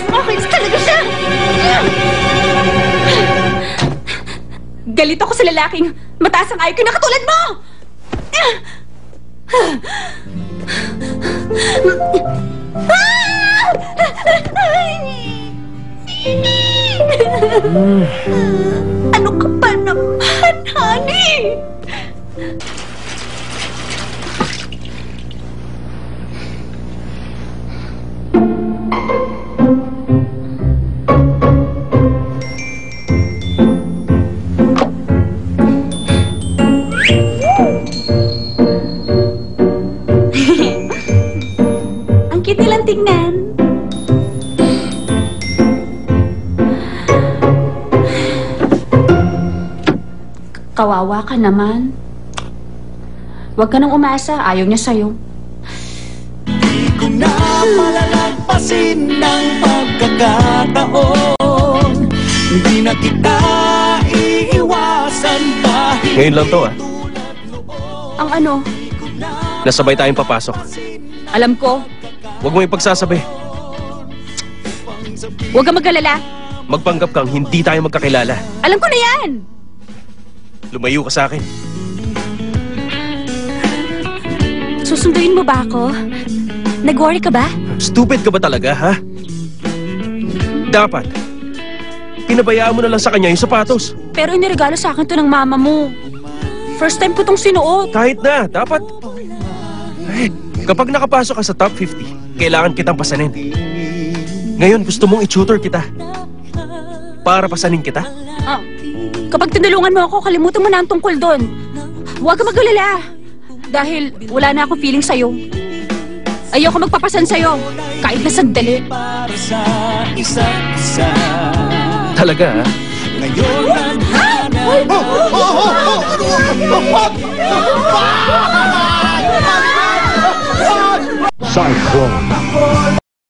Smokies talaga siya! Galit ako sa lalaking mataas ang IQ na katulad mo! Ano ka ba naman, honey? Ang cute nilang tingnan. Kawawa ka naman. Huwag ka nang umasa. Ayaw niya sa'yo. Di ko na malalagpasin ng pagkakataon. Hindi na kita iiwasan kahit ngayon lang to, ah. Ang ano? Nasabay tayong papasok. Alam ko. Huwag mo ipagsasabi. Huwag kang mag-alala. Magpanggap kang hindi tayo magkakilala. Alam ko na yan. Lumayo ka sa akin. Susunduin mo ba ako? Nag-worry ka ba? Stupid ka ba talaga, ha? Dapat, pinabayaan mo na lang sa kanya yung sapatos. Pero iniregalo sa akin to ng mama mo. First time ko tong sinuot. Kahit na, dapat... Ay, kapag nakapasok ka sa top 50, kailangan kitang pasanin. Ngayon, gusto mong i-tutor kita. Para pasanin kita. Ah, kapag tinulungan mo ako, kalimutan mo na ang tungkol doon. Huwag ka mag-alala. Dahil wala na akong feeling sa'yo. Ayoko magpapasan sa'yo. Kahit na sandali. para sa isa't isa. Talaga, ha? Ngayon Cyclone.